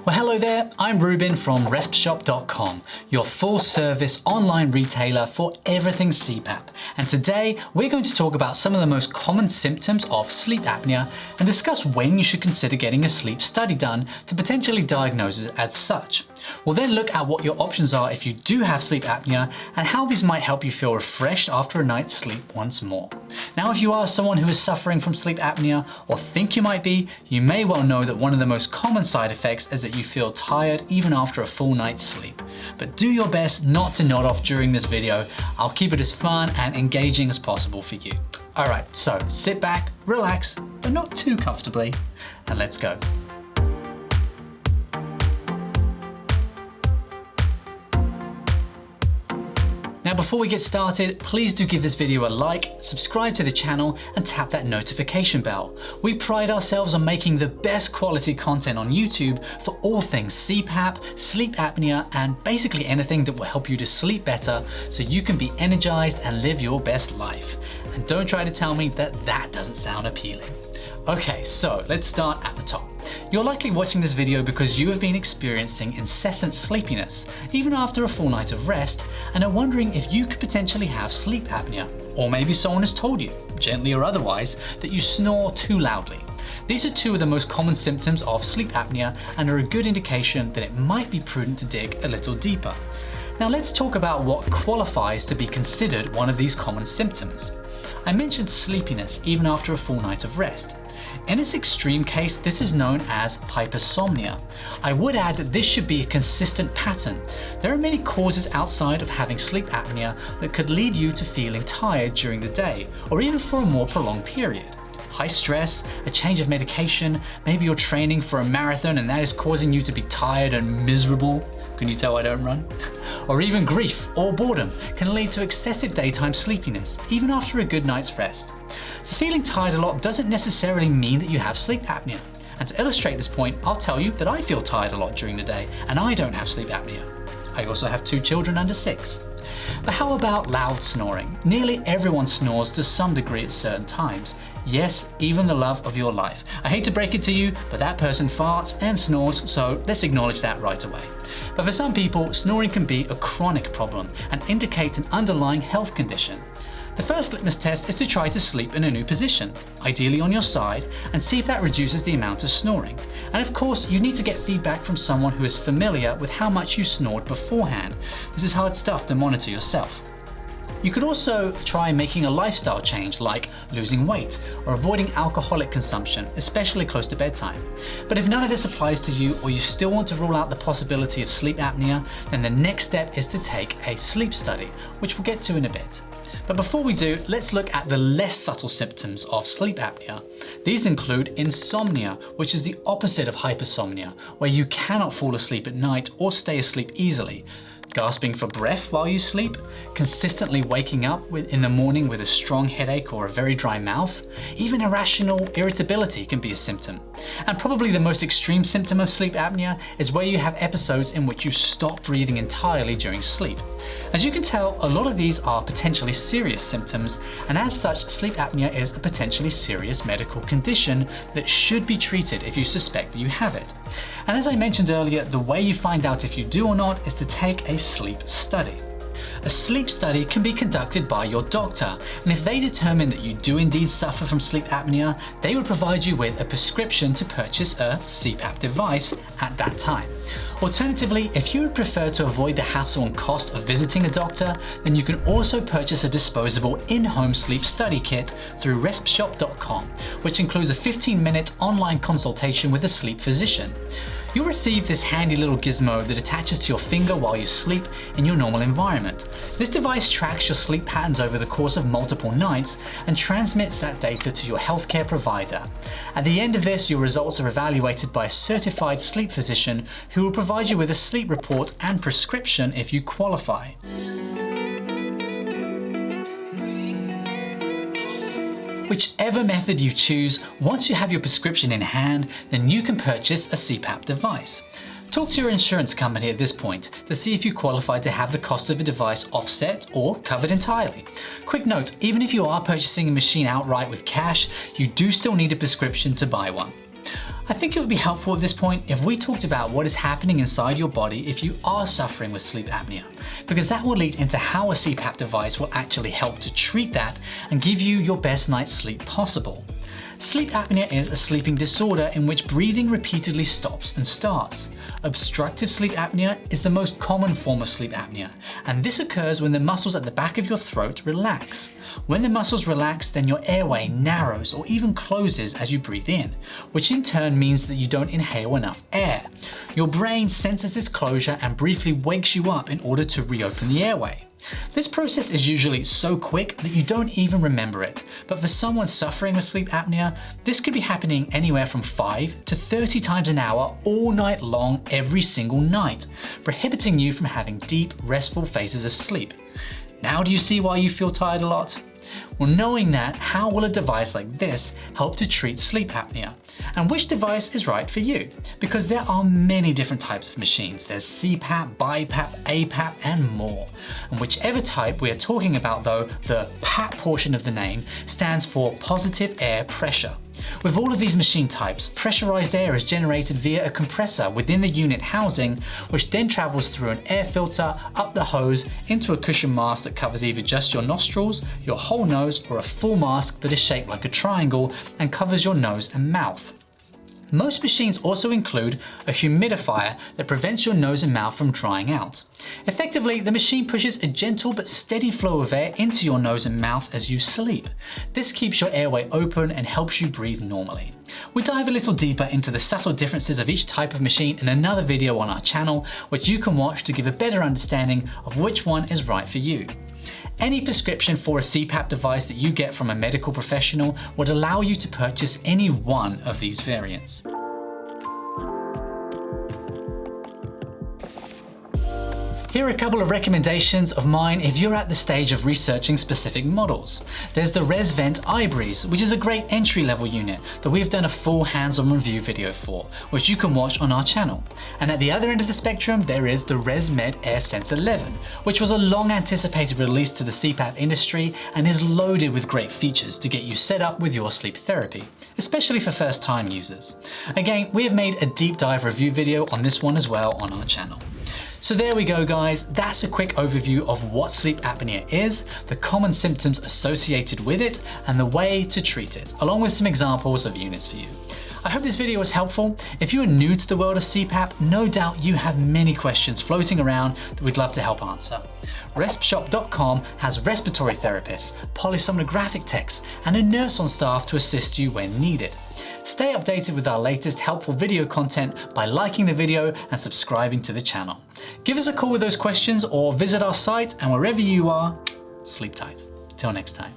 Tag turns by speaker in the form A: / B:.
A: Well, hello there, I'm Ruben from Respshop.com, your full-service online retailer for everything CPAP. And today, we're going to talk about some of the most common symptoms of sleep apnea and discuss when you should consider getting a sleep study done to potentially diagnose it as such. We'll then look at what your options are if you do have sleep apnea and how these might help you feel refreshed after a night's sleep once more. Now, if you are someone who is suffering from sleep apnea or think you might be, you may well know that one of the most common side effects is that you feel tired even after a full night's sleep. But do your best not to nod off during this video. I'll keep it as fun and engaging as possible for you. Alright, so sit back, relax, but not too comfortably, and let's go. Now, before we get started, please do give this video a like, subscribe to the channel, and tap that notification bell. We pride ourselves on making the best quality content on YouTube for all things CPAP, sleep apnea, and basically anything that will help you to sleep better so you can be energized and live your best life. And don't try to tell me that that doesn't sound appealing. Okay, so let's start at the top. You're likely watching this video because you have been experiencing incessant sleepiness, even after a full night of rest, and are wondering if you could potentially have sleep apnea. Or maybe someone has told you, gently or otherwise, that you snore too loudly. These are two of the most common symptoms of sleep apnea and are a good indication that it might be prudent to dig a little deeper. Now let's talk about what qualifies to be considered one of these common symptoms. I mentioned sleepiness even after a full night of rest. In its extreme case, this is known as hypersomnia. I would add that this should be a consistent pattern. There are many causes outside of having sleep apnea that could lead you to feeling tired during the day, or even for a more prolonged period. High stress, a change of medication, maybe you're training for a marathon and that is causing you to be tired and miserable. Can you tell I don't run? Or even grief or boredom can lead to excessive daytime sleepiness, even after a good night's rest. So feeling tired a lot doesn't necessarily mean that you have sleep apnea. And to illustrate this point, I'll tell you that I feel tired a lot during the day and I don't have sleep apnea. I also have 2 children under 6. But how about loud snoring? Nearly everyone snores to some degree at certain times. Yes, even the love of your life. I hate to break it to you, but that person farts and snores, so let's acknowledge that right away. But for some people, snoring can be a chronic problem and indicate an underlying health condition. The first litmus test is to try to sleep in a new position, ideally on your side, and see if that reduces the amount of snoring. And of course, you need to get feedback from someone who is familiar with how much you snored beforehand. This is hard stuff to monitor yourself. You could also try making a lifestyle change like losing weight or avoiding alcoholic consumption, especially close to bedtime. But if none of this applies to you or you still want to rule out the possibility of sleep apnea, then the next step is to take a sleep study, which we'll get to in a bit. But before we do, let's look at the less subtle symptoms of sleep apnea. These include insomnia, which is the opposite of hypersomnia, where you cannot fall asleep at night or stay asleep easily. Gasping for breath while you sleep, consistently waking up in the morning with a strong headache or a very dry mouth, even irrational irritability can be a symptom. And probably the most extreme symptom of sleep apnea is where you have episodes in which you stop breathing entirely during sleep. As you can tell, a lot of these are potentially serious symptoms, and as such, sleep apnea is a potentially serious medical condition that should be treated if you suspect that you have it. And as I mentioned earlier, the way you find out if you do or not is to take a sleep study. A sleep study can be conducted by your doctor, and if they determine that you do indeed suffer from sleep apnea, they would provide you with a prescription to purchase a CPAP device at that time. Alternatively, if you would prefer to avoid the hassle and cost of visiting a doctor, then you can also purchase a disposable in-home sleep study kit through Respshop.com, which includes a 15-minute online consultation with a sleep physician. You'll receive this handy little gizmo that attaches to your finger while you sleep in your normal environment. This device tracks your sleep patterns over the course of multiple nights and transmits that data to your healthcare provider. At the end of this, your results are evaluated by a certified sleep physician who will provide you with a sleep report and prescription if you qualify. Whichever method you choose, once you have your prescription in hand, then you can purchase a CPAP device. Talk to your insurance company at this point to see if you qualify to have the cost of a device offset or covered entirely. Quick note, even if you are purchasing a machine outright with cash, you do still need a prescription to buy one. I think it would be helpful at this point if we talked about what is happening inside your body if you are suffering with sleep apnea, because that will lead into how a CPAP device will actually help to treat that and give you your best night's sleep possible. Sleep apnea is a sleeping disorder in which breathing repeatedly stops and starts. Obstructive sleep apnea is the most common form of sleep apnea, and this occurs when the muscles at the back of your throat relax. When the muscles relax, then your airway narrows or even closes as you breathe in, which in turn means that you don't inhale enough air. Your brain senses this closure and briefly wakes you up in order to reopen the airway. This process is usually so quick that you don't even remember it, but for someone suffering with sleep apnea, this could be happening anywhere from 5 to 30 times an hour all night long every single night, prohibiting you from having deep, restful phases of sleep. Now do you see why you feel tired a lot? Well, knowing that, how will a device like this help to treat sleep apnea? And which device is right for you? Because there are many different types of machines. There's CPAP, BiPAP, APAP, and more. And whichever type we are talking about though, the PAP portion of the name stands for positive air pressure. With all of these machine types, pressurized air is generated via a compressor within the unit housing, which then travels through an air filter up the hose into a cushion mask that covers either just your nostrils, your whole nose, or a full mask that is shaped like a triangle and covers your nose and mouth. Most machines also include a humidifier that prevents your nose and mouth from drying out. Effectively, the machine pushes a gentle but steady flow of air into your nose and mouth as you sleep. This keeps your airway open and helps you breathe normally. We dive a little deeper into the subtle differences of each type of machine in another video on our channel, which you can watch to give a better understanding of which one is right for you. Any prescription for a CPAP device that you get from a medical professional would allow you to purchase any one of these variants. Here are a couple of recommendations of mine if you're at the stage of researching specific models. There's the ResVent iBreeze, which is a great entry-level unit that we've done a full hands-on review video for, which you can watch on our channel. And at the other end of the spectrum, there is the ResMed AirSense 11, which was a long-anticipated release to the CPAP industry and is loaded with great features to get you set up with your sleep therapy, especially for first-time users. Again, we have made a deep dive review video on this one as well on our channel. So there we go guys, that's a quick overview of what sleep apnea is, the common symptoms associated with it, and the way to treat it, along with some examples of units for you. I hope this video was helpful. If you are new to the world of CPAP, no doubt you have many questions floating around that we'd love to help answer. Respshop.com has respiratory therapists, polysomnographic techs, and a nurse on staff to assist you when needed. Stay updated with our latest helpful video content by liking the video and subscribing to the channel. Give us a call with those questions or visit our site, and wherever you are, sleep tight. Till next time.